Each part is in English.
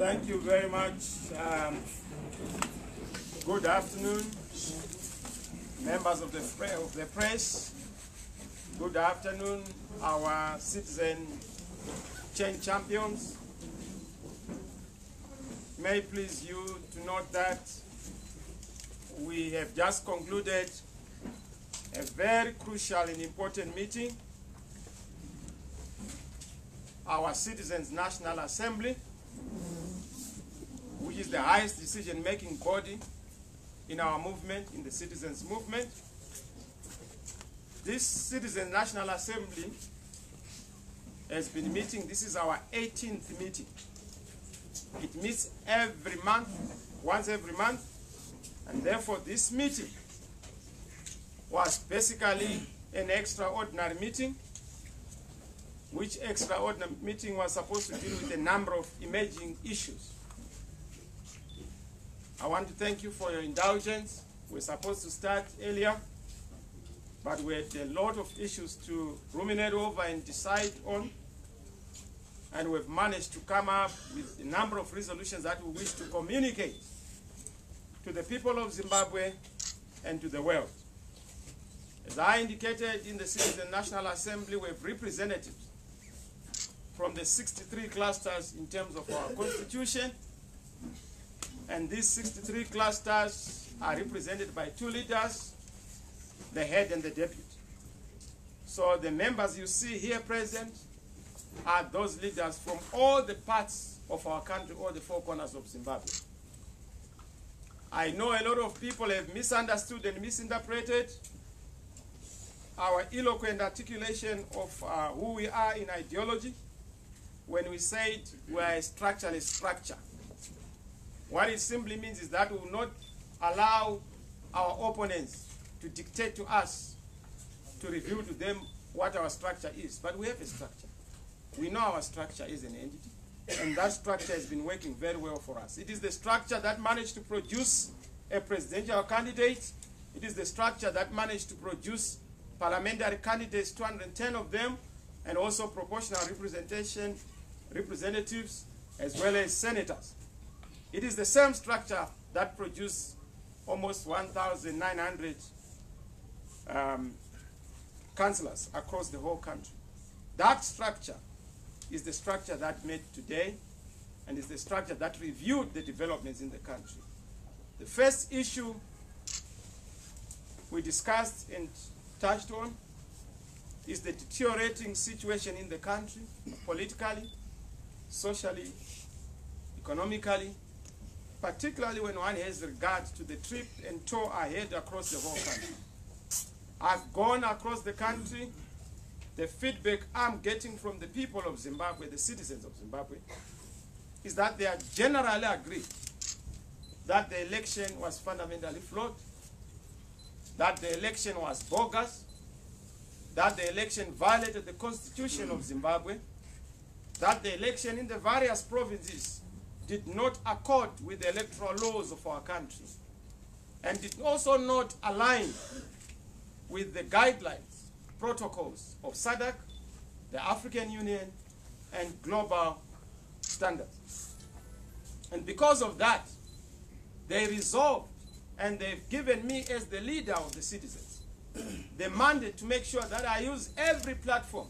Thank you very much. Good afternoon, members of the press. Good afternoon, our citizen change champions. May it please you to note that we have just concluded a very crucial and important meeting. Our Citizens National Assembly, which is the highest decision-making body in our movement, in the citizens movement. This Citizens National Assembly has been meeting. This is our 18th meeting. It meets every month, once every month, and therefore this meeting was basically an extraordinary meeting, which extraordinary meeting was supposed to deal with a number of emerging issues. I want to thank you for your indulgence. We're supposed to start earlier, but we had a lot of issues to ruminate over and decide on, and we've managed to come up with a number of resolutions that we wish to communicate to the people of Zimbabwe and to the world. As I indicated in the Citizen National Assembly, we have representatives from the 63 clusters in terms of our constitution, and these 63 clusters are represented by two leaders, the head and the deputy. So the members you see here present are those leaders from all the parts of our country, all the four corners of Zimbabwe. I know a lot of people have misunderstood and misinterpreted our eloquent articulation of who we are in ideology when we said we are a structureless structure. What it simply means is that we will not allow our opponents to dictate to us, to reveal to them what our structure is. But we have a structure. We know our structure is an entity, and that structure has been working very well for us. It is the structure that managed to produce a presidential candidate. It is the structure that managed to produce parliamentary candidates, 210 of them, and also proportional representatives, as well as senators. It is the same structure that produced almost 1,900 councillors across the whole country. That structure is the structure that met today, and is the structure that reviewed the developments in the country. The first issue we discussed and touched on is the deteriorating situation in the country, politically, socially, economically, particularly when one has regard to the trip and tour ahead across the whole country. I've gone across the country. The feedback I'm getting from the people of Zimbabwe, the citizens of Zimbabwe, is that they are generally agreed that the election was fundamentally flawed, that the election was bogus, that the election violated the constitution of Zimbabwe, that the election in the various provinces did not accord with the electoral laws of our country, and did also not align with the guidelines, protocols of SADC, the African Union, and global standards. And because of that, they resolved, and they've given me as the leader of the citizens the mandate to make sure that I use every platform,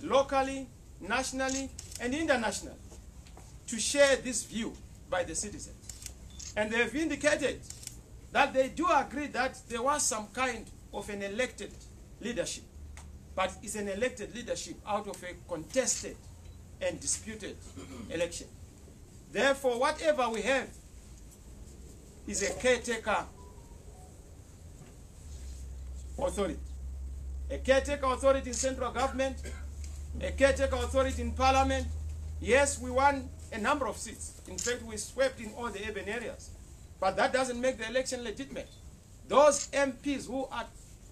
locally, nationally, and internationally, to share this view by the citizens. And they have indicated that they do agree that there was some kind of an elected leadership, but it's an elected leadership out of a contested and disputed election. Therefore, whatever we have is a caretaker authority. A caretaker authority in central government, a caretaker authority in parliament. Yes, we won a number of seats. In fact, we swept in all the urban areas. But that doesn't make the election legitimate. Those MPs who are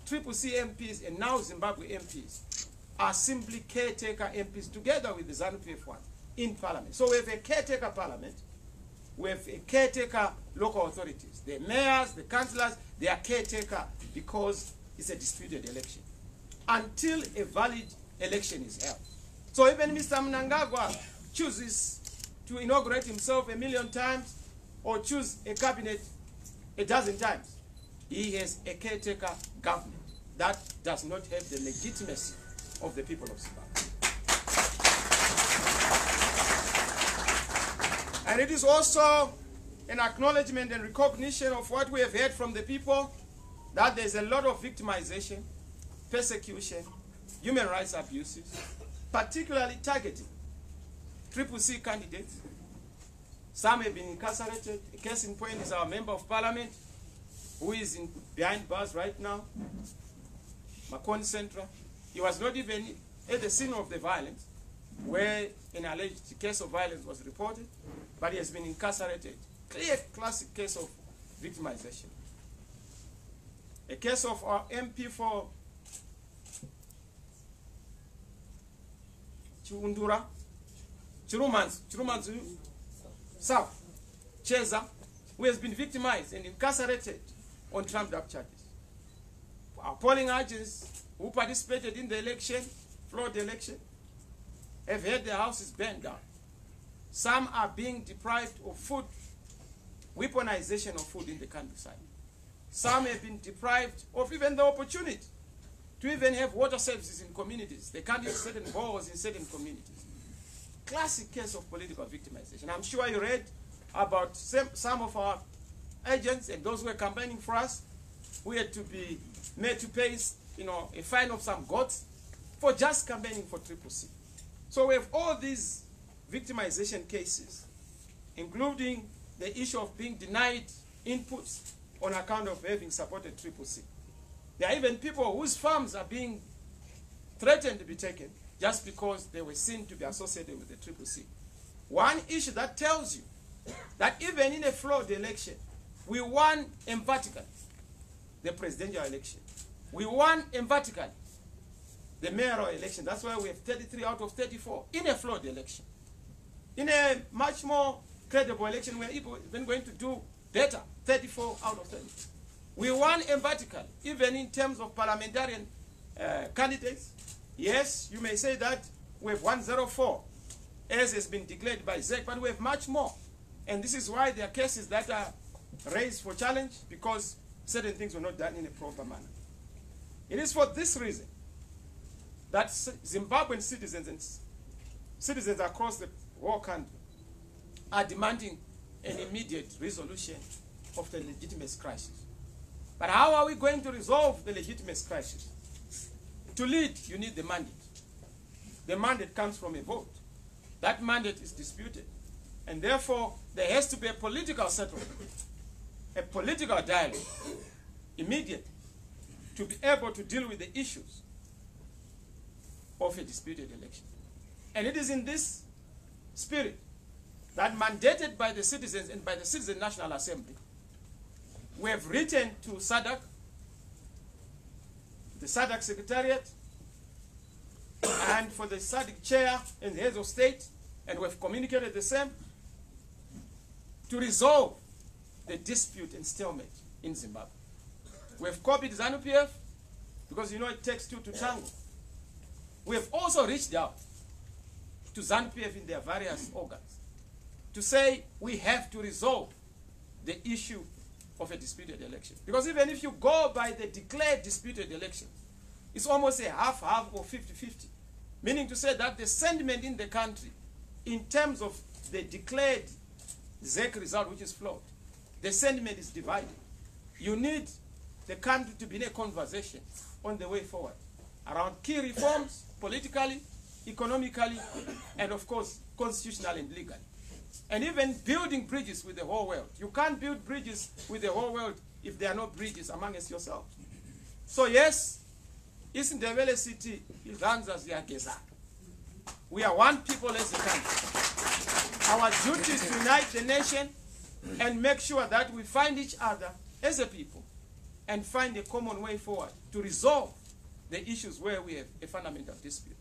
CCC MPs and now Zimbabwe MPs are simply caretaker MPs together with the ZANU-PF one in parliament. So we have a caretaker parliament, we have a caretaker local authorities. The mayors, the councillors, they are caretaker because it's a disputed election until a valid election is held. So even Mr. Mnangagwa chooses to inaugurate himself 1,000,000 times or choose a cabinet a dozen times. He has a caretaker government that does not have the legitimacy of the people of Zimbabwe. And it is also an acknowledgement and recognition of what we have heard from the people, that there's a lot of victimization, persecution, human rights abuses, particularly targeting CCC candidates. Some have been incarcerated. A case in point is our member of parliament, who is behind bars right now, Makoni Central. He was not even at the scene of the violence, where an alleged case of violence was reported, but he has been incarcerated. Clear classic case of victimization. A case of our MP for Chirumanzu South, Cheza, who has been victimized and incarcerated on trumped-up charges. Our polling agents who participated in the election, flawed election, have had their houses burned down. Some are being deprived of food, weaponization of food in the countryside. Some have been deprived of even the opportunity to even have water services in communities. They can't use certain boreholes in certain communities. Classic case of political victimization. I'm sure you read about some of our agents and those who were campaigning for us, who had to be made to pay, a fine of some gods for just campaigning for CCC. So we have all these victimization cases, including the issue of being denied inputs on account of having supported CCC. There are even people whose farms are being threatened to be taken just because they were seen to be associated with the CCC. One issue that tells you that even in a flawed election, we won emphatically the presidential election. We won emphatically the mayoral election. That's why we have 33 out of 34 in a flawed election. In a much more credible election, we're even going to do better, 34 out of 30. We won emphatically, even in terms of parliamentarian candidates. Yes, you may say that we have 104, as has been declared by ZEC, but we have much more. And this is why there are cases that are raised for challenge, because certain things were not done in a proper manner. It is for this reason that Zimbabwean citizens and citizens across the whole country are demanding an immediate resolution of the legitimacy crisis. But how are we going to resolve the legitimacy crisis? To lead, you need the mandate. The mandate comes from a vote. That mandate is disputed. And therefore, there has to be a political settlement, a political dialogue, immediate, to be able to deal with the issues of a disputed election. And it is in this spirit that, mandated by the citizens and by the Citizen National Assembly, we have written to SADC, the SADC Secretariat, and for the SADC Chair and the heads of state, and we have communicated the same, to resolve the dispute and stalemate in Zimbabwe. We have copied ZANU-PF, because it takes two to tango. We have also reached out to ZANU-PF in their various organs to say we have to resolve the issue of a disputed election. Because even if you go by the declared disputed election, it's almost a half-half or 50-50. Meaning to say that the sentiment in the country, in terms of the declared ZEC result, which is flawed, the sentiment is divided. You need the country to be in a conversation on the way forward around key reforms, politically, economically, and of course, constitutionally and legally. And even building bridges with the whole world. You can't build bridges with the whole world if there are no bridges amongst yourselves. So yes, Isindebele City runs as Yageza. We are one people as a country. Our duty is to unite the nation and make sure that we find each other as a people and find a common way forward to resolve the issues where we have a fundamental dispute.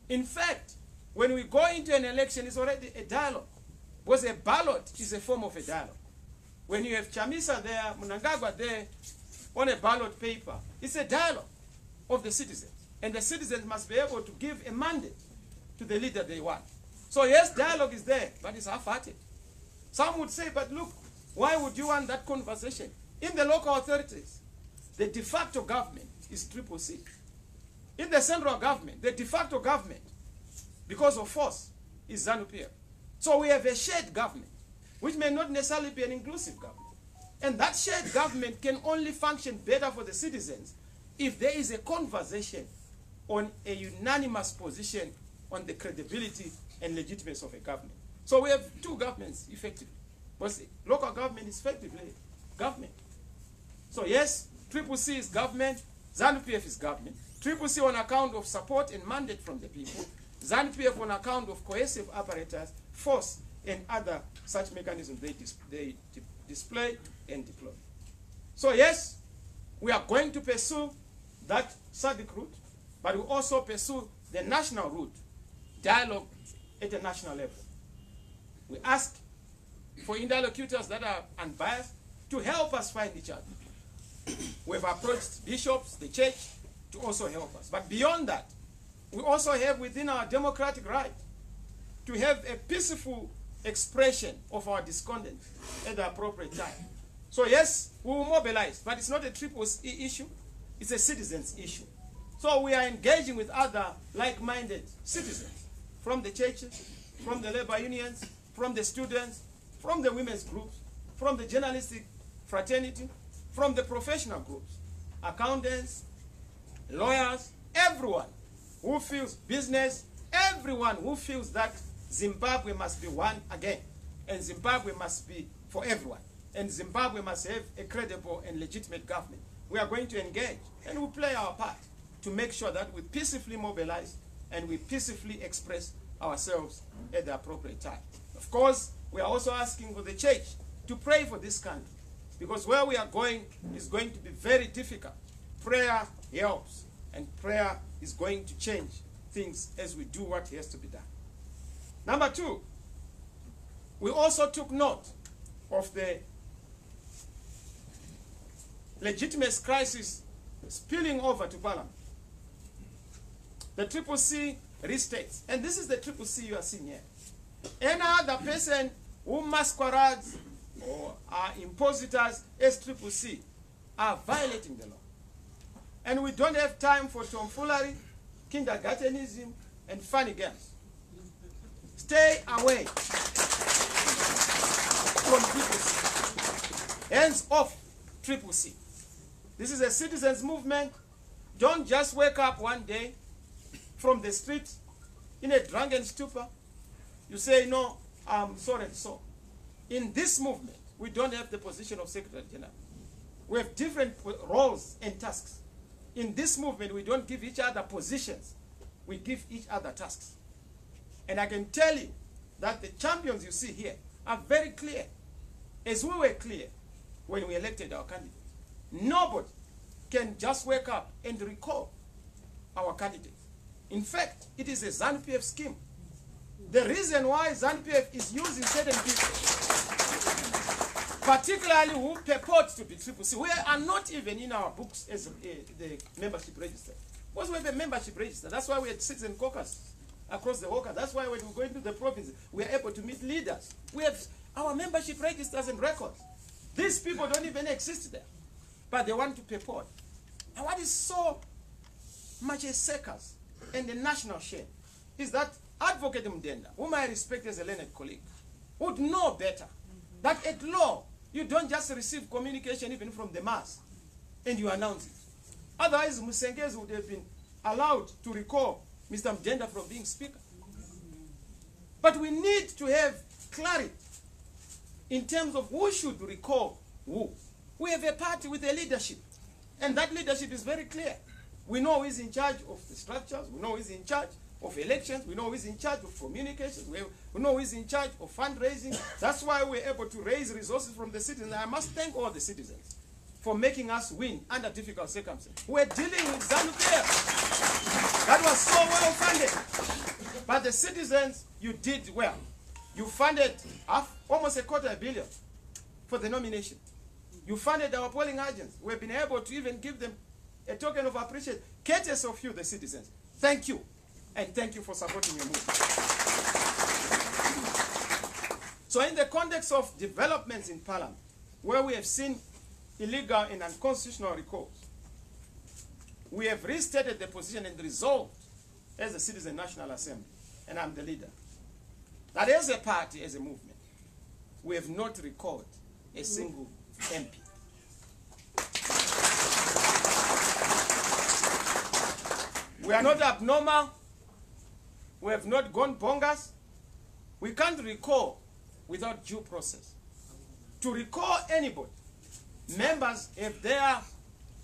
In fact, when we go into an election, it's already a dialogue. Because a ballot is a form of a dialogue. When you have Chamisa there, Mnangagwa there, on a ballot paper, it's a dialogue of the citizens. And the citizens must be able to give a mandate to the leader they want. So So yes, dialogue is there, but it's half-hearted. Some would say, but look, why would you want that conversation? In the local authorities, the de facto government is CCC. In the central government, the de facto government, because of force, is ZANU-PF. So we have a shared government, which may not necessarily be an inclusive government. And that shared government can only function better for the citizens if there is a conversation on a unanimous position on the credibility and legitimacy of a government. So we have two governments, effectively. But local government is effectively government. So yes, CCC is government, ZANU-PF is government. CCC on account of support and mandate from the people, ZANU-PF on account of cohesive apparatus, force, and other such mechanisms they display and deploy. So yes, we are going to pursue that SADC route, but we also pursue the national route, dialogue at a national level. We ask for interlocutors that are unbiased to help us find each other. We've approached bishops, the church, to also help us. But beyond that, we also have within our democratic right to have a peaceful expression of our discontent at the appropriate time. So yes, we will mobilize, but it's not a CCC issue, it's a citizens issue. So we are engaging with other like-minded citizens from the churches, from the labor unions, from the students, from the women's groups, from the journalistic fraternity, from the professional groups, accountants, lawyers, everyone who feels business, everyone who feels that Zimbabwe must be one again, and Zimbabwe must be for everyone, and Zimbabwe must have a credible and legitimate government. We are going to engage, and we'll play our part to make sure that we peacefully mobilize and we peacefully express ourselves at the appropriate time. Of course, we are also asking for the church to pray for this country, because where we are going is going to be very difficult. Prayer helps, and prayer is going to change things as we do what has to be done. Number two, we also took note of the legitimacy crisis spilling over to Parliament. The CCC restates, and this is the CCC you are seeing here. Any other person who masquerades or are impositors as CCC are violating the law. And we don't have time for tomfoolery, kindergartenism, and funny games. Stay away from CCC. Hands off CCC. This is a citizens' movement. Don't just wake up one day from the street in a drunken stupor. You say, no, I'm so and so. In this movement, we don't have the position of Secretary General. We have different roles and tasks. In this movement, we don't give each other positions. We give each other tasks. And I can tell you that the champions you see here are very clear, as we were clear when we elected our candidate. Nobody can just wake up and recall our candidate. In fact, it is a ZANU-PF scheme. The reason why ZANU-PF is using certain people, particularly who purport to be CCC, we are not even in our books as the membership register. Because we have a membership register. That's why we had citizen caucus across the world. That's why when we go into the province, we are able to meet leaders. We have our membership registers and records. These people don't even exist there, but they want to purport. And what is so much a circus and the national shame is that Advocate Mdenda, whom I respect as a learned colleague, would know better that at law, you don't just receive communication even from the mass and you announce it. Otherwise, Disengages would have been allowed to recall Mr. Mdenda from being speaker. But we need to have clarity in terms of who should recall who. We have a party with a leadership, and that leadership is very clear. We know who is in charge of the structures, we know who is in charge of elections, we know who is in charge of communications, we know who is in charge of fundraising. That's why we're able to raise resources from the citizens. I must thank all the citizens for making us win under difficult circumstances. We're dealing with ZANU-PF. That was so well funded. But the citizens, you did well. You funded almost $250 million for the nomination. You funded our polling agents. We've been able to even give them a token of appreciation, courtesy of you, the citizens. Thank you. And thank you for supporting your movement. So in the context of developments in Parliament, where we have seen illegal and unconstitutional recalls, we have restated the position and resolved as a Citizen National Assembly, and I'm the leader, that as a party, as a movement, we have not recalled a single MP. We are not abnormal. We have not gone bonkers. We can't recall without due process. To recall anybody, members have their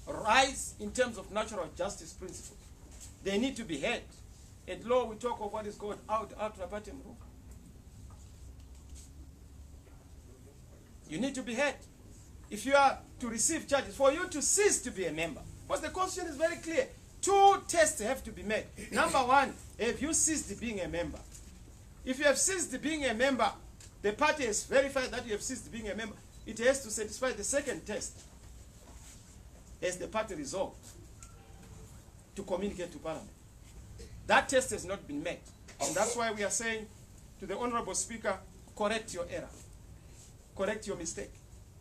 rights in terms of natural justice principles. They need to be heard. At law, we talk of what is called out partem rule. You need to be heard. If you are to receive charges, for you to cease to be a member, because the Constitution is very clear. 2 tests have to be made. Number 1, have you ceased being a member? If you have ceased being a member, the party has verified that you have ceased being a member. It has to satisfy the second test. As the party resolved to communicate to Parliament. That test has not been met. And that's why we are saying to the Honorable Speaker, correct your error. Correct your mistake.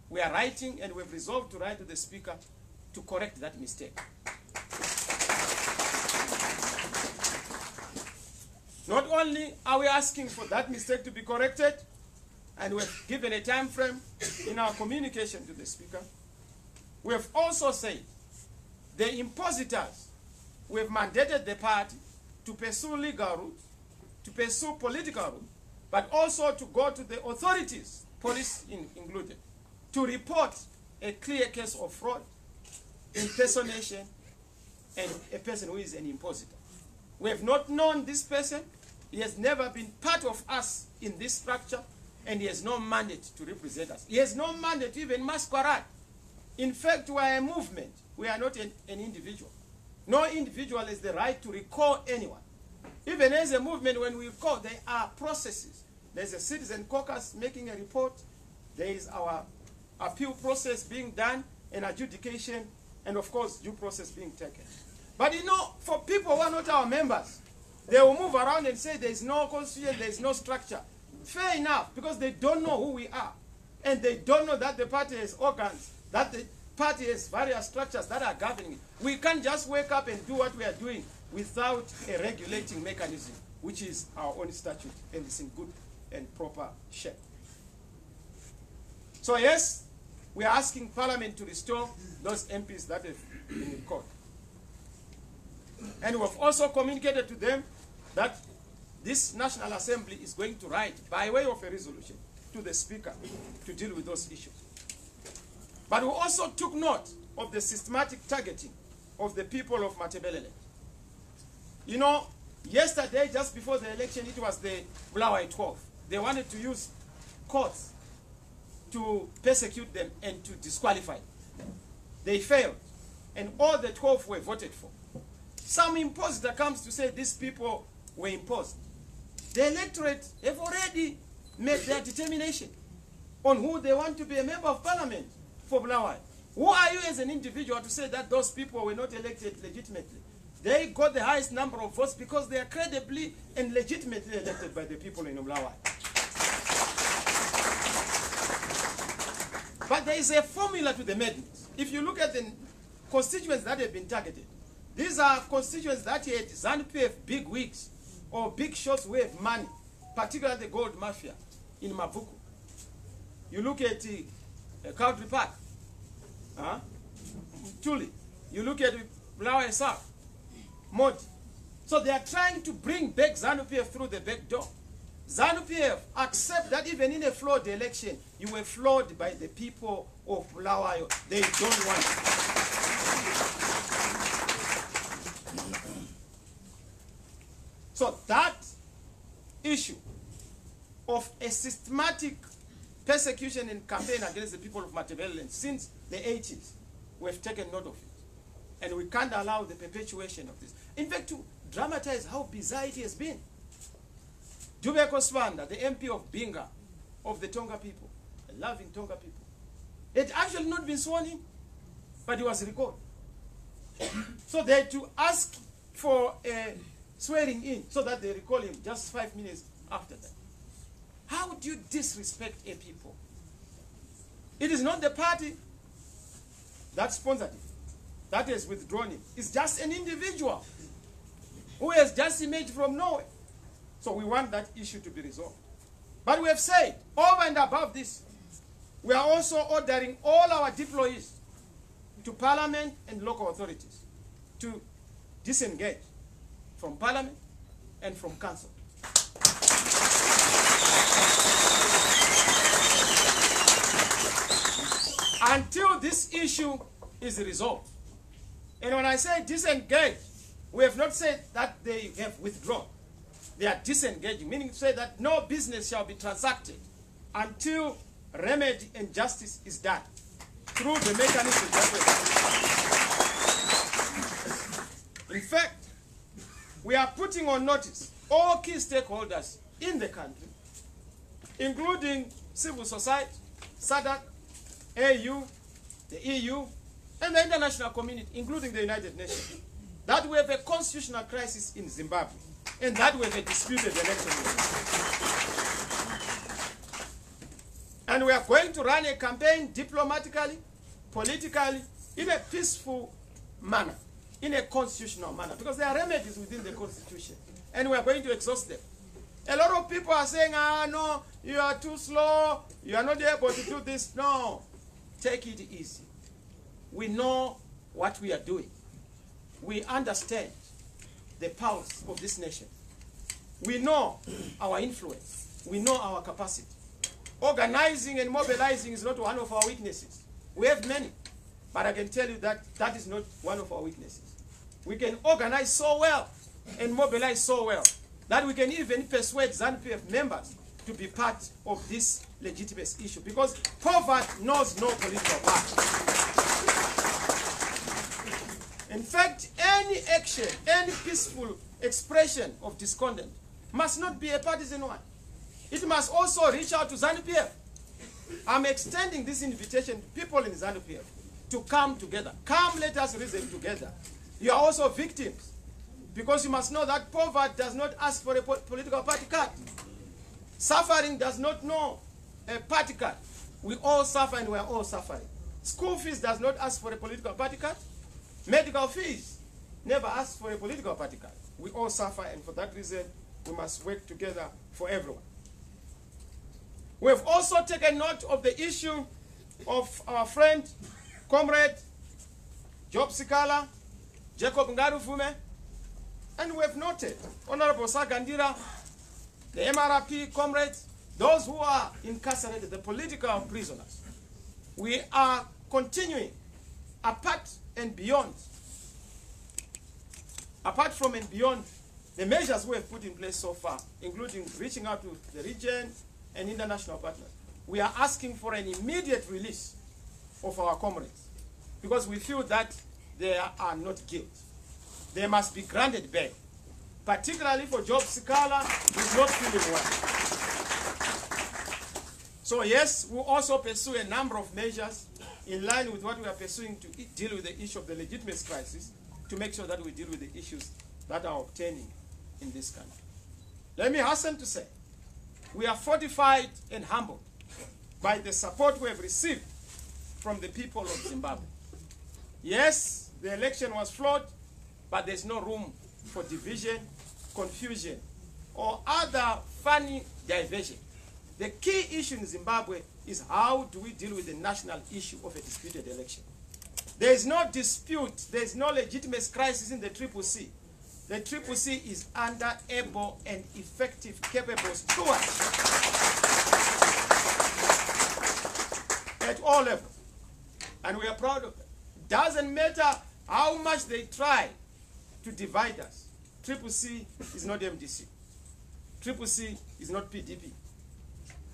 We are writing and we've resolved to write to the Speaker to correct that mistake. Not only are we asking for that mistake to be corrected, and we've given a time frame in our communication to the Speaker, we have also said the impositors, we have mandated the party to pursue legal routes, to pursue political routes, but also to go to the authorities, police included, to report a clear case of fraud, impersonation, and a person who is an impositor. We have not known this person. He has never been part of us in this structure, and he has no mandate to represent us. He has no mandate to even masquerade. In fact, we are a movement. We are not an individual. No individual has the right to recall anyone. Even as a movement, when we recall, there are processes. There's a citizen caucus making a report. There is our appeal process being done, an adjudication, and of course, due process being taken. But you know, for people who are not our members, they will move around and say there is no constitution, there is no structure. Fair enough, because they don't know who we are. And they don't know that the party has organs, that the party has various structures that are governing it. We can't just wake up and do what we are doing without a regulating mechanism, which is our own statute, and it's in good and proper shape. So yes, we are asking Parliament to restore those MPs that have been in court. And we have also communicated to them that this National Assembly is going to write, by way of a resolution, to the Speaker to deal with those issues. But we also took note of the systematic targeting of the people of Matabeleland. You know, yesterday, just before the election, it was the Bulawayo 12. They wanted to use courts to persecute them and to disqualify them. They failed, and all the 12 were voted for. Some impositor comes to say these people were imposed. The electorate have already made their determination on who they want to be a member of Parliament for Bulawayo. Who are you as an individual to say that those people were not elected legitimately? They got the highest number of votes because they are credibly and legitimately elected by the people in Bulawayo. But there is a formula to the madness. If you look at the constituents that have been targeted, these are constituents that had ZANU-PF big wigs or big shots who have money, particularly the gold mafia in Mavuku. You look at Country Park, Tuli. You look at Bulawayo South, Modi. So they are trying to bring back ZANU-PF through the back door. ZANU-PF accept that even in a flawed election, you were flawed by the people of Bulawayo. They don't want it. So that issue of a systematic persecution and campaign against the people of Matabeleland since the 80s, we've taken note of it. And we can't allow the perpetuation of this. In fact, to dramatize how bizarre it has been, Dube Koswanda, the MP of Binga, of the Tonga people, the loving Tonga people, had actually not been sworn in, but he was recalled. So they had to ask for a swearing in so that they recall him just 5 minutes after that. How do you disrespect a people? It is not the party that sponsored it, that has withdrawn it. It's just an individual who has just emerged from nowhere. So we want that issue to be resolved. But we have said, over and above this, we are also ordering all our deployees to Parliament and local authorities to disengage from Parliament and from Council. Until this issue is resolved. And when I say disengage, we have not said that they have withdrawn. They are disengaging, meaning to say that no business shall be transacted until remedy and justice is done through the mechanism that we have. In fact, we are putting on notice all key stakeholders in the country, including civil society, SADC, AU, the EU, and the international community, including the United Nations, that we have a constitutional crisis in Zimbabwe, and that we have a disputed election. And we are going to run a campaign diplomatically, politically, in a peaceful manner, in a constitutional manner, because there are remedies within the Constitution, and we are going to exhaust them. A lot of people are saying, no, you are too slow, you are not able to do this. No, take it easy. We know what we are doing. We understand the pulse of this nation. We know our influence. We know our capacity. Organizing and mobilizing is not one of our weaknesses. We have many, but I can tell you that that is not one of our weaknesses. We can organize so well and mobilize so well that we can even persuade ZANU-PF members to be part of this legitimate issue, because poverty knows no political party. In fact, any action, any peaceful expression of discontent must not be a partisan one. It must also reach out to ZANU-PF. I'm extending this invitation to people in ZANU-PF to come together. Come, let us reason together. You are also victims, because you must know that poverty does not ask for a political party card. Suffering does not know a party card. We all suffer and we are all suffering. School fees does not ask for a political party card. Medical fees never ask for a political party card. We all suffer, and for that reason, we must work together for everyone. We have also taken note of the issue of our friend, comrade, Job Sikala, Jacob Ngaruvume, and we have noted Honorable Sagandira, the MRP comrades, those who are incarcerated, the political prisoners. We are continuing apart from and beyond the measures we have put in place so far, including reaching out to the region and international partners. We are asking for an immediate release of our comrades, because we feel that they are not guilty. They must be granted bail, particularly for Job Sikala, who is not feeling well. So yes, we'll also pursue a number of measures in line with what we are pursuing to deal with the issue of the legitimacy crisis, to make sure that we deal with the issues that are obtaining in this country. Let me hasten to say, we are fortified and humbled by the support we have received from the people of Zimbabwe. Yes, the election was flawed, but there's no room for division, confusion, or other funny diversion. The key issue in Zimbabwe is how do we deal with the national issue of a disputed election. There is no dispute, there is no legitimate crisis in the CCC. The CCC is under able and effective, capable stewards at all levels. And we are proud of it. Doesn't matter how much they try to divide us. CCC is not MDC. CCC is not PDP.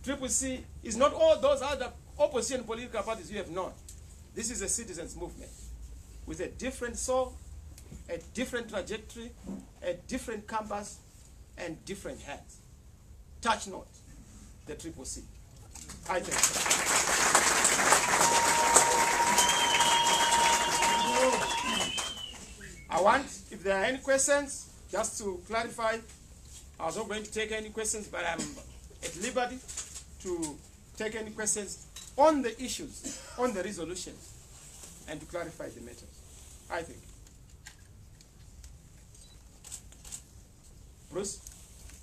CCC is not all those other opposition political parties you have known. This is a citizens' movement with a different soul, a different trajectory, a different compass, and different hands. Touch not the CCC. I thank you. I want, if there are any questions, just to clarify, I was not going to take any questions, but I'm at liberty to take any questions on the issues, on the resolutions, and to clarify the matters, I think. Bruce,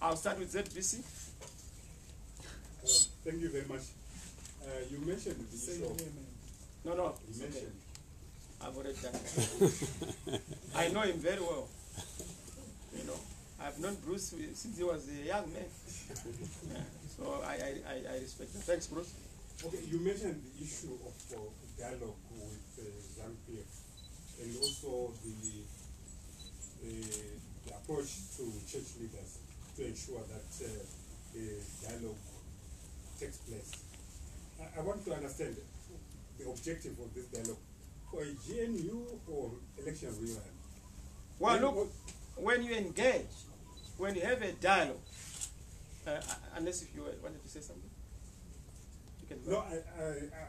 I'll start with ZBC. Thank you very much. You mentioned the issue of... No, you mentioned. Okay. I've already done it. I know him very well. You know, I've known Bruce since he was a young man. Yeah, so I respect him. Thanks, Bruce. Okay, you mentioned the issue of dialogue with ZANU-PF and also the approach to church leaders to ensure that dialogue takes place. I want to understand the objective of this dialogue for a GNU or election rewind. Well, look, when you engage, when you have a dialogue, unless if you wanted to say something, you can go. No,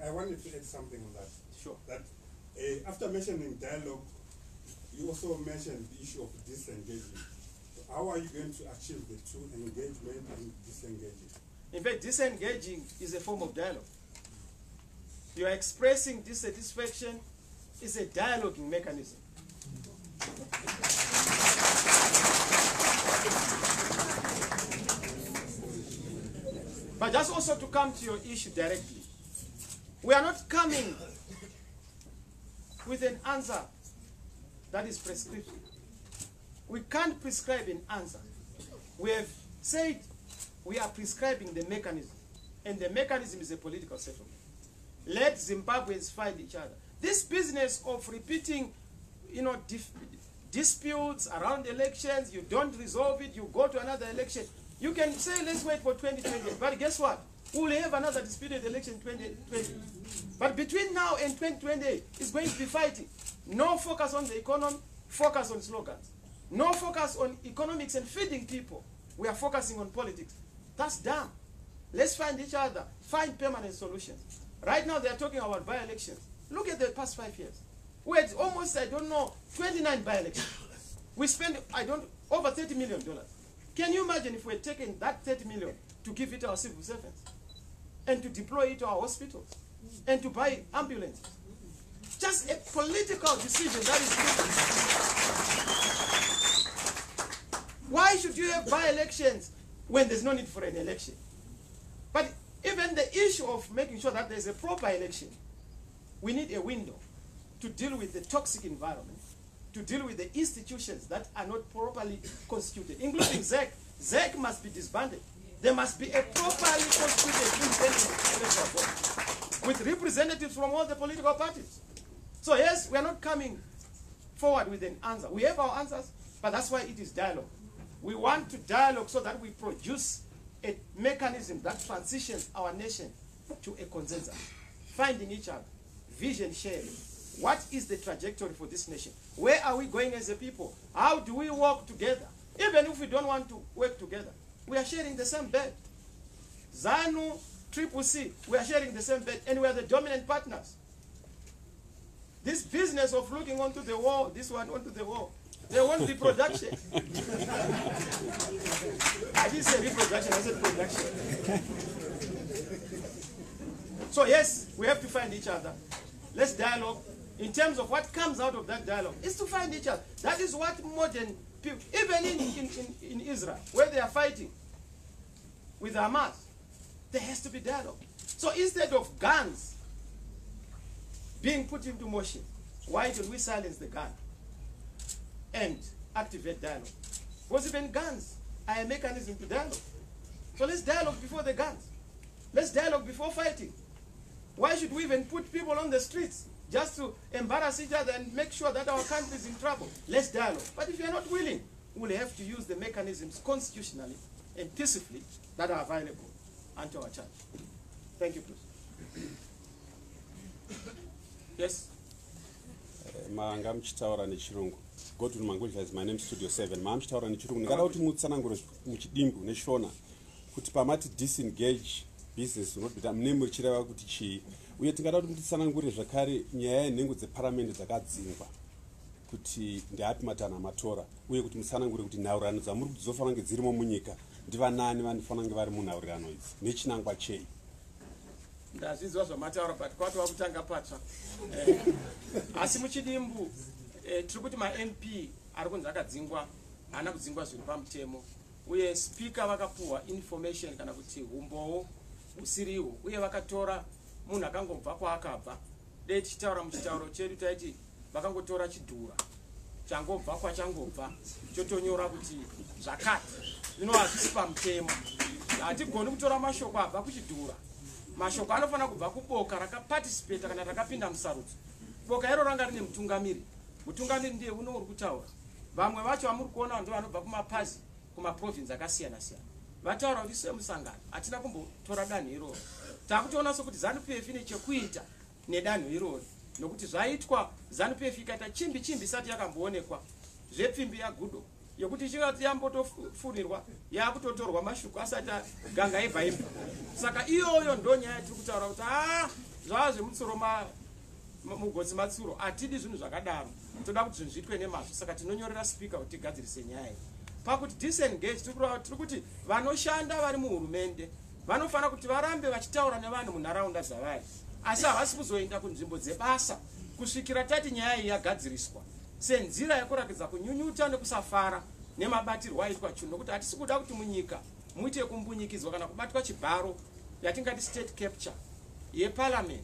I wanted to add something on that. Sure. That after mentioning dialogue, you also mentioned the issue of disengaging. So how are you going to achieve the two, engagement and disengaging? In fact, disengaging is a form of dialogue. You are expressing dissatisfaction. It's a dialoguing mechanism. But just also to come to your issue directly, we are not coming with an answer that is prescriptive. We can't prescribe an answer. We have said we are prescribing the mechanism, and the mechanism is a political settlement. Let Zimbabweans find each other. This business of repeating, disputes around elections, you don't resolve it, you go to another election. You can say, let's wait for 2020, but guess what? We'll have another disputed election in 2020. But between now and 2020, it's going to be fighting. No focus on the economy, focus on slogans. No focus on economics and feeding people. We are focusing on politics. That's dumb. Let's find each other, find permanent solutions. Right now, they are talking about by-elections. Look at the past 5 years. We had almost, 29 by-elections. We spent, over $30 million. Can you imagine if we had taken that 30 million to give it to our civil servants and to deploy it to our hospitals and to buy ambulances? Just a political decision that is taken. Why should you have by-elections when there's no need for an election? But even the issue of making sure that there's a proper election, we need a window to deal with the toxic environment, to deal with the institutions that are not properly constituted, including ZEC. ZEC must be disbanded. There must be a properly constituted independent electoral board with representatives from all the political parties. So yes, we are not coming forward with an answer. We have our answers, but that's why it is dialogue. We want to dialogue so that we produce a mechanism that transitions our nation to a consensus, finding each other, vision sharing. What is the trajectory for this nation? Where are we going as a people? How do we work together? Even if we don't want to work together, we are sharing the same bed. ZANU, CCC, we are sharing the same bed, and we are the dominant partners. This business of looking onto the wall, this one onto the wall, there won't be production. I didn't say reproduction, I said production. So yes, we have to find each other. Let's dialogue. In terms of what comes out of that dialogue, is to find each other. That is what modern people, even in Israel, where they are fighting with Hamas, there has to be dialogue. So instead of guns being put into motion, why don't we silence the gun and activate dialogue? Because even guns are a mechanism to dialogue. So let's dialogue before the guns. Let's dialogue before fighting. Why should we even put people on the streets just to embarrass each other and make sure that our country is in trouble? Let's dialogue. But if you're not willing, we'll have to use the mechanisms constitutionally and peacefully that are available unto our charge. Thank you, please. Yes? Manga mchitaura nechirungu. Go to Mangulha, my name is Studio 7. Manga mchitaura nechirungu. Ngada kuti mutsananguro muchidimbu neshona. Kuti pamati disengage business unobita mnemu chireva kuti chi. Uye tingada kuti mutsanangure zvakare nyaya yenhengo dzeparamendi dzakadzingwa. Kuti ndiapi matana matora. Uye kuti mutsanangure kuti nhaurano dzamuri kuzofanira kunge dzirimo munyika ndivanani vanofanira kunge vari munhaurirano idzi nechinangwa chei? Ndazvidzwa zvamataura but kwatova kutanga patsva. Asi muchidimbu tiri kuti ma-MP ari kunzi akadzingwa, haana kudzingwa zviri pamutemo, uye speaker vakapuhwa information kana kuti umbowo usiriwo, uye vakatora munhu akangobva kwaakabva. Dei tichitaura muchitauro chedu taiti vakangotora chidhura changobva kwachangobva chotonyora kuti zvakati. Zvino hazvisi pamutemo. Hatigoni kutora mashoko abva kuchidhura. Mashoko anofanira kubva kuboka rakaparticipate kana rakapinda musarudzo. Boka iro ranga rine mutungamiri. Mutungamiri ndiye uno uri kutaura. Vamwe vacho vamuri kuona ndo vanobva kumapazi kumaprovince akasiyana siyana. Vataura kuti semusangano hatina kumbotora danho iroro. Takutoona sokuti ZANU-PF ine chekuita nedanho iroro. Nokuti zvaitwa ZANU-PF ikaita chimbi isati yakamboonekwa. Zvepfimbi yagudo yokuti ichingati yambotofunirwa yakutotorwa mashuku asati ganga ibva. Saka iyoyo ndo nyaya tiri kutaura kuti zvava zvemutsoro mugotsi matsuro hatidi zvinhu zvakadaro. Toda kuti zvinhu zviitwe nemazvo. Saka tinonyorera speaker kuti tigadzirise nyaya iyi. Pakuti disengage tiri kuti vanoshanda vari muhurumende vanofanira kuti varambe vachitaura nevanhu munharaunda dzavari. Asi havasi kuzoenda kunzvimbo dzebasa kusvikira tati nyaya iyi yagadziriswa. Senzira yekurakidza kunyunyuta nekusafara nemabatirwo aitwa chinhu, nokuti hatisi kuda kuti munyika muite kumbunyikidzwa kana kubatwa chibharo yatingati state capture yeparliament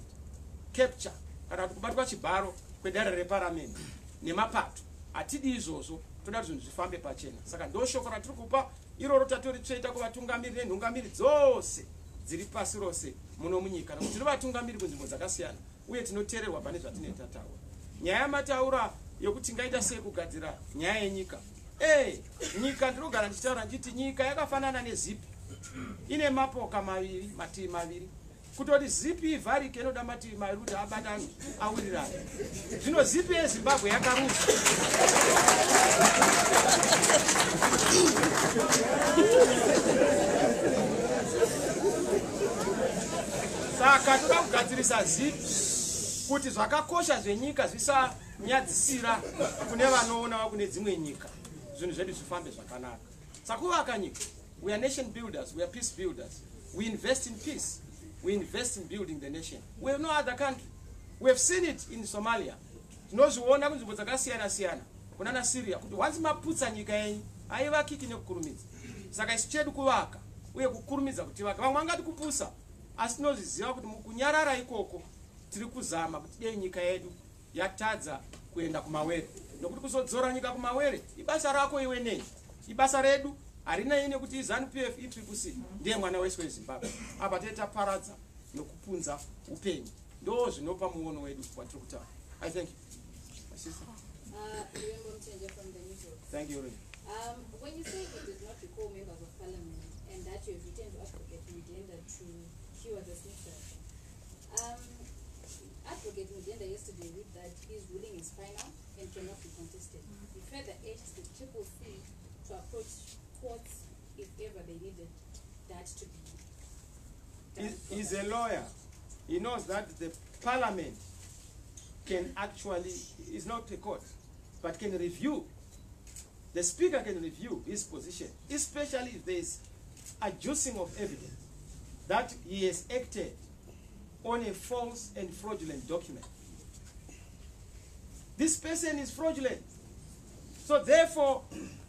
capture kana kuti kubatwa chibharo kwedare reparliament nemapato. Hatidi izvozvo, toda kuti zvinhu zvifambe pachena. Saka ndo shoko ratiri kupa iroro tatoritsveita kuvatungamiri nenhungamiri dzose dziri pasi rose muno munyika, nokuti tiri vatungamiri kunzvimbo dzakasiyana uye tinoteererwa pane zvatinenge tataura. Nyaya yamataura yokuti ngaita sei kugadzira nyaya yenyika. Nyika ndinogara ndichitaura ndichiti nyika yakafanana nezipi. Ine mapoka maviri, mativi maviri. Kutoti zipi ivharike inoda mativi maviri kuti abatane awirirane. Zvino zipi yeZimbabwe yakarusa. Saka toda kugadzirisa zipi kuti zvakakosha zvenyika zvisanyadzisira kune vanoona kune dzimwe nyika. Zvinhu zvedu zvifambe zvakanaka. Saka kuvaka nyika, we are nation builders, we are peace builders. We invest in peace. We invest in building the nation. We have no other country. We have seen it in Somalia. Tinozviona kunzvimbo dzakasiyana siyana kunana Syria kuti once maputsa nyika yenyu haivakiki nekukurumidza. Saka isu chedu kuvaka uye kukurumidza kuti vaka. Vamwe vangati kupusa, asi tinozviziva kuti mukunyarara ikoko tiri kuzama kuti dei nyika yedu yatadza kuenda kumawere. Nokuti kuzodzora nyika kumawere ibasa rako iwe nei. Ibasa redu harina ine kuti ZANU-PF i-CCC ndiye mwana wese weZimbabwe. Apa teta paradza nokupunza upenyu. Ndo zvinopa muono wedu watiri kutaura. I thank you. Thank you. When you say you did not recall members of parliament and that you have returned to Advocate Mudenda to cure the system, Advocate Mudenda yesterday read that his ruling is final and cannot be contested. He further urged the CCC to approach courts if ever they needed that to be done. He's a lawyer. He knows that the parliament can actually, is not a court, but can review. The speaker can review his position, especially if there is a adducing of evidence that he has acted on a false and fraudulent document. This person is fraudulent. So therefore,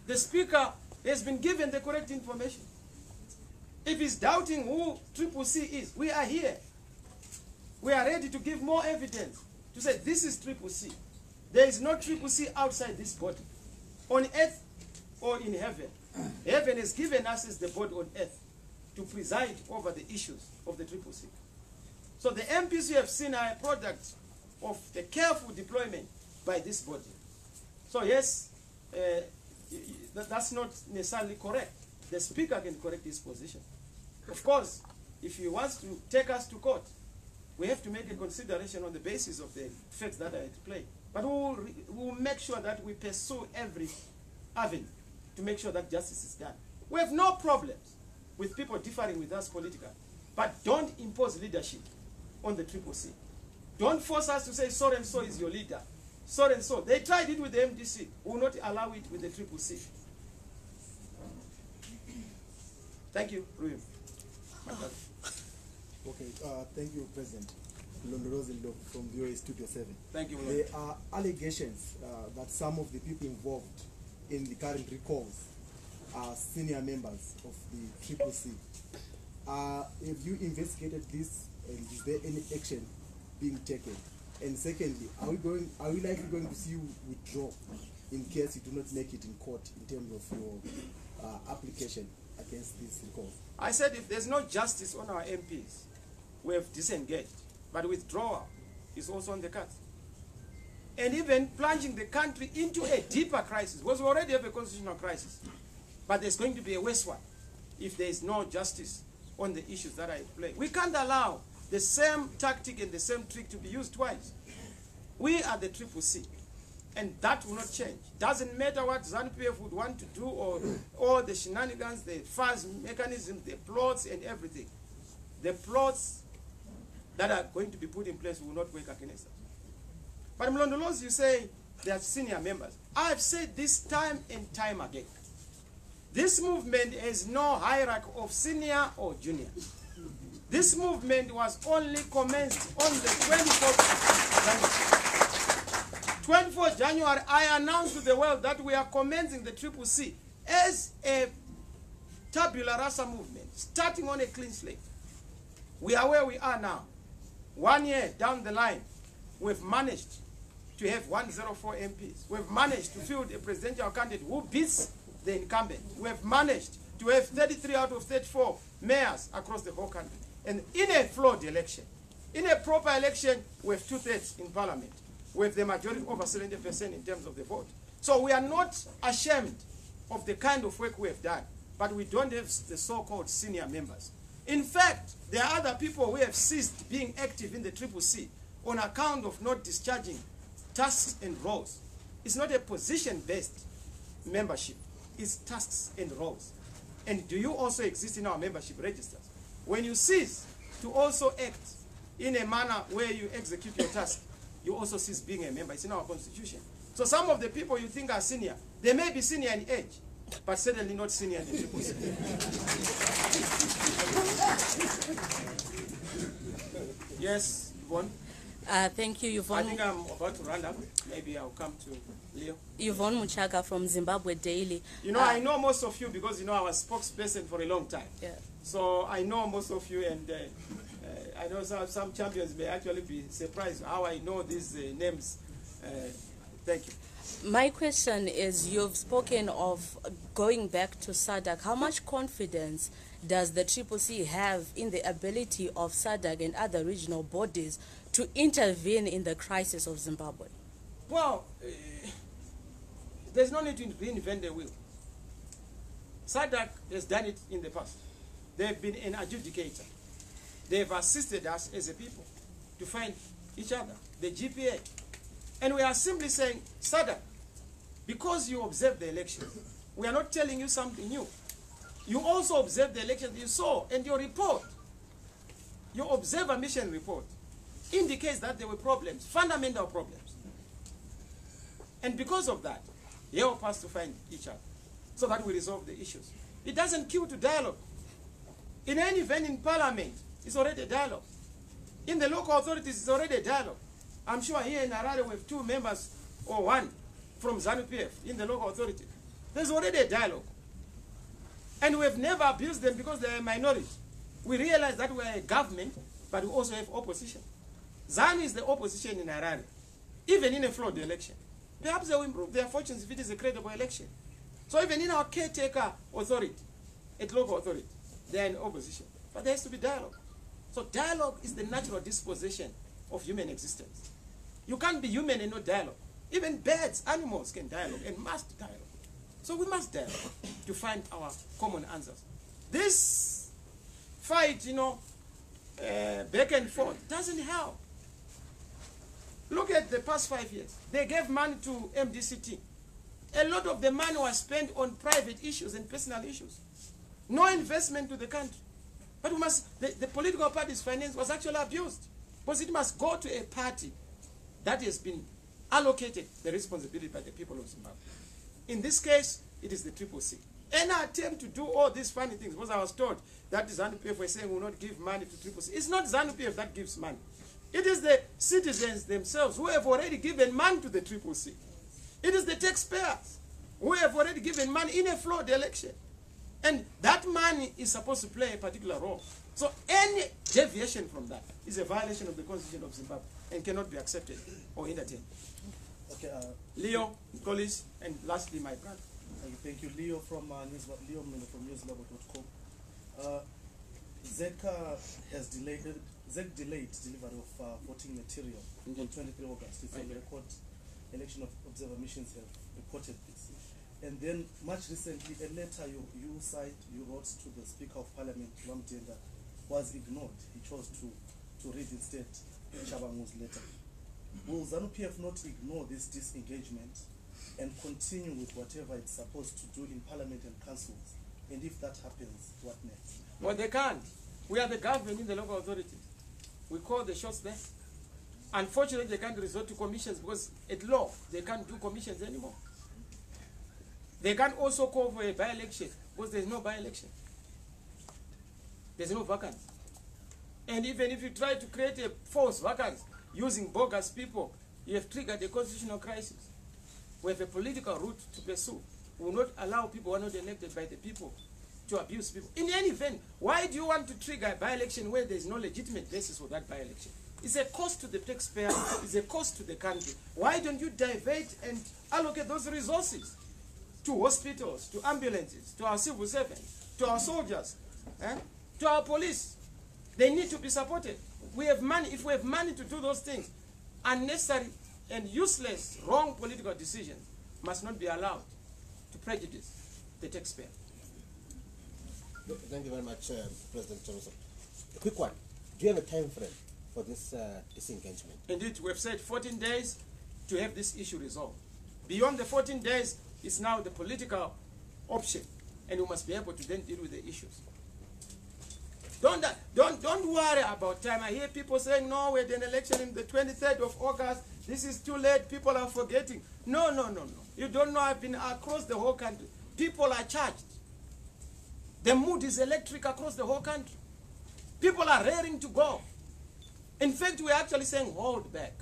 the speaker has been given the correct information. If he's doubting who CCC is, we are here. We are ready to give more evidence to say this is CCC. There is no CCC outside this body, on earth or in heaven. Heaven has given us as the body on earth to preside over the issues of the CCC. So the MPs you have seen are a product of the careful deployment by this body. So yes, that's not necessarily correct. The speaker can correct his position. Of course, if he wants to take us to court, we have to make a consideration on the basis of the facts that are at play. But we'll make sure that we pursue every avenue to make sure that justice is done. We have no problems with people differing with us politically, but don't impose leadership on the CCC. Don't force us to say so and so is your leader. So and so. They tried it with the MDC. We will not allow it with the CCC. Thank you, Ruim. Okay, thank you, President. Londolozindo from VOA Studio 7. Thank you, Lord. There are allegations that some of the people involved in the current recalls are senior members of the CCC. Have you investigated this, and is there any action being taken? And secondly, are we likely going to see you withdraw in case you do not make it in court in terms of your application against this recall? I said if there's no justice on our MPs, we have disengaged. But withdrawal is also on the cards. And even plunging the country into a deeper crisis, because we already have a constitutional crisis. But there's going to be a worse one if there is no justice on the issues that are at play. We can't allow the same tactic and the same trick to be used twice. We are the CCC, and that will not change. Doesn't matter what ZANU-PF would want to do, or all the shenanigans, the fuzz mechanism, the plots and everything. The plots that are going to be put in place will not work against us. But Mlondolozi, you say they are senior members. I've said this time and time again. This movement has no hierarchy of senior or junior. This movement was only commenced on the 24th of January. 24th January, I announced to the world that we are commencing the CCC as a tabula rasa movement, starting on a clean slate. We are where we are now. 1 year down the line, we've managed to have 104 MPs. We've managed to field a presidential candidate who beats the incumbent. We've managed to have 33 out of 34 mayors across the whole country. And in a flawed election, in a proper election, we have 2/3 in parliament. We have the majority over 70% in terms of the vote. So we are not ashamed of the kind of work we have done, but we don't have the so-called senior members. In fact, there are other people who have ceased being active in the CCC on account of not discharging tasks and roles. It's not a position-based membership. It's tasks and roles. And do you also exist in our membership registers? When you cease to also act in a manner where you execute your task, you also cease being a member. It's in our constitution. So some of the people you think are senior, they may be senior in age, but certainly not senior in the CCC. Yes, Yvonne? Thank you, Yvonne. I think I'm about to run up. Maybe I'll come to Leo. Yvonne Muchaga from Zimbabwe Daily. You know, I know most of you because, you know, I was spokesperson for a long time. Yeah. So I know most of you, and I know some champions may actually be surprised how I know these names. Thank you. My question is, you've spoken of going back to SADC. How much confidence does the CCC have in the ability of SADC and other regional bodies to intervene in the crisis of Zimbabwe? Well, there's no need to reinvent the wheel. SADC has done it in the past. They've been an adjudicator. They've assisted us as a people to find each other, the GPA. And we are simply saying, SADC, because you observed the election, we are not telling you something new. You also observed the election you saw, and your report, your observer mission report, indicates that there were problems, fundamental problems. And because of that, help us to find each other so that we resolve the issues. It doesn't kill to dialogue. In any event in parliament, it's already a dialogue. In the local authorities, it's already a dialogue. I'm sure here in Harare we have 2 members or 1 from ZANU-PF in the local authority. There's already a dialogue. And we have never abused them because they're a minority. We realize that we are a government, but we also have opposition. ZANU is the opposition in Harare, even in a flawed election. Perhaps they will improve their fortunes if it is a credible election. So even in our caretaker authority, at local authority, they are in opposition. But there has to be dialogue. So dialogue is the natural disposition of human existence. You can't be human and not dialogue. Even birds, animals can dialogue and must dialogue. So we must dialogue to find our common answers. This fight, you know, back and forth, doesn't help. Look at the past 5 years. They gave money to MDCT. A lot of the money was spent on private issues and personal issues. No investment to the country. But we must, the political party's finance was actually abused, because it must go to a party that has been allocated the responsibility by the people of Zimbabwe. In this case, it is the CCC. any attempt to do all these funny things, because I was told that ZANU-PF were saying we will not give money to CCC. It's not ZANU-PF that gives money. It is the citizens themselves who have already given money to the CCC. It is the taxpayers who have already given money in a flawed election. And that money is supposed to play a particular role. So any deviation from that is a violation of the Constitution of Zimbabwe and cannot be accepted or entertained. Okay, Leo, Collins, and lastly my brother. thank you, Leo from newslabel.com. ZEC delayed delivery of voting material on 23 August. It's on the record. Election of observer missions have reported this. And then, much recently, a letter you wrote to the Speaker of Parliament, Lwamdenda, was ignored. He chose to read instead Chabangu's letter. Will ZANU-PF not ignore this disengagement and continue with whatever it's supposed to do in Parliament and councils? And if that happens, what next? Well, they can't. We are the government in the local authorities. We call the shots there. Unfortunately, they can't resort to commissions because at law, they can't do commissions anymore. They can also call for a by-election because there's no by-election. There's no vacancy. And even if you try to create a false vacancy using bogus people, you have triggered a constitutional crisis. We have a political route to pursue. We will not allow people who are not elected by the people to abuse people. In any event, why do you want to trigger a by-election where there's no legitimate basis for that by-election? It's a cost to the taxpayer, it's a cost to the country. Why don't you divert and allocate those resources to hospitals, to ambulances, to our civil servants, to our soldiers, to our police? They need to be supported. We have money. If we have money to do those things, unnecessary and useless, wrong political decisions must not be allowed to prejudice the taxpayer. Thank you very much, President Chamisa. A quick one. Do you have a time frame for this disengagement? Indeed, we have said 14 days to have this issue resolved. Beyond the 14 days is now the political option, and we must be able to then deal with the issues. Don't worry about time. I hear people saying, no, we had an election in the 23rd of August. This is too late. People are forgetting. No. You don't know. I've been across the whole country. People are charged. The mood is electric across the whole country. People are raring to go. In fact, we're actually saying, hold back.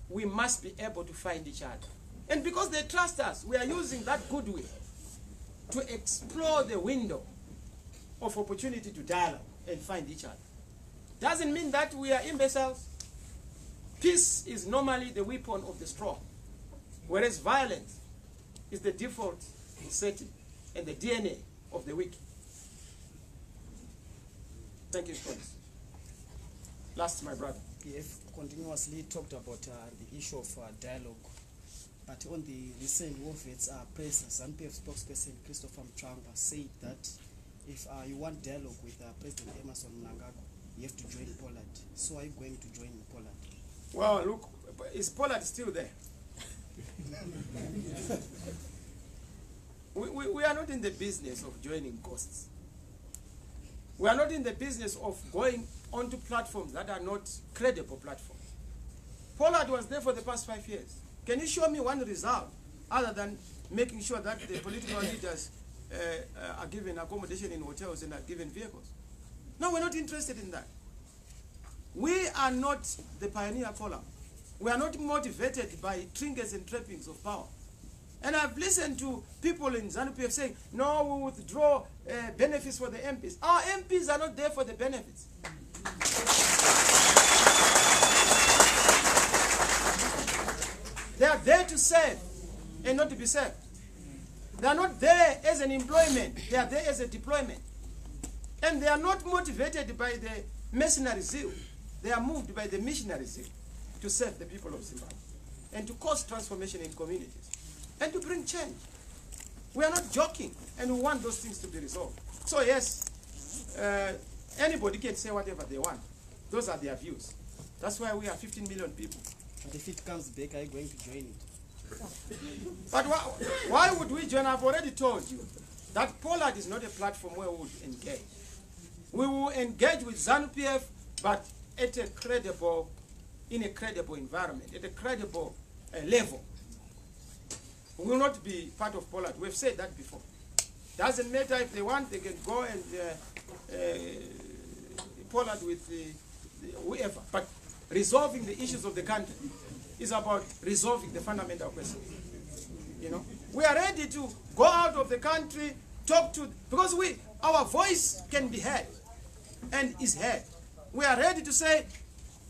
We must be able to find each other. And because they trust us, we are using that goodwill to explore the window of opportunity to dialogue and find each other. Doesn't mean that we are imbeciles. Peace is normally the weapon of the strong, whereas violence is the default setting and the DNA of the weak. Thank you, friends. Last, my brother. You've continuously talked about the issue of dialogue, but on the recent Wolfits press, ZANU-PF spokesperson Christopher Mchanga said that if you want dialogue with President Emerson Mnangagwa, you have to join Poland. So are you going to join Poland? Well, look, is Poland still there? We are not in the business of joining ghosts. We are not in the business of going onto platforms that are not credible platforms. Poland was there for the past 5 years. Can you show me one result other than making sure that the political leaders are given accommodation in hotels and are given vehicles? No, we're not interested in that. We are not the pioneer column. We are not motivated by trinkets and trappings of power. And I've listened to people in ZANU-PF saying, no, we withdraw benefits for the MPs. Our MPs are not there for the benefits. They are there to serve and not to be served. They are not there as an employment. They are there as a deployment. And they are not motivated by the mercenary zeal. They are moved by the missionary zeal to serve the people of Zimbabwe and to cause transformation in communities and to bring change. We are not joking, and we want those things to be resolved. So yes, anybody can say whatever they want. Those are their views. That's why we are 15 million people. But if it comes back, are you going to join it? But why would we join? I've already told you that Poland is not a platform where we would engage. We will engage with ZANU-PF, but at a credible, in a credible environment, at a credible level. We will not be part of Poland. We've said that before. Doesn't matter if they want, they can go and Poland with whoever. But resolving the issues of the country is about resolving the fundamental questions. You know, we are ready to go out of the country, talk to, because our voice can be heard and is heard. We are ready to say,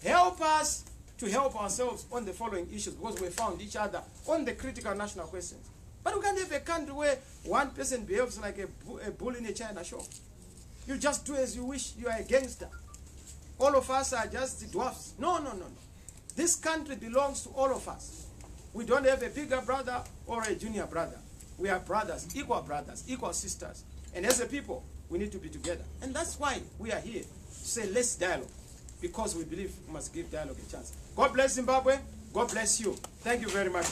help us to help ourselves on the following issues, because we found each other on the critical national questions. But we can't have a country where one person behaves like a bull in a china shop. You just do as you wish. You are a gangster. All of us are just dwarfs. No, no, no, no. This country belongs to all of us. We don't have a bigger brother or a junior brother. We are brothers, equal sisters. And as a people, we need to be together. And that's why we are here to say let's dialogue, because we believe we must give dialogue a chance. God bless Zimbabwe. God bless you. Thank you very much.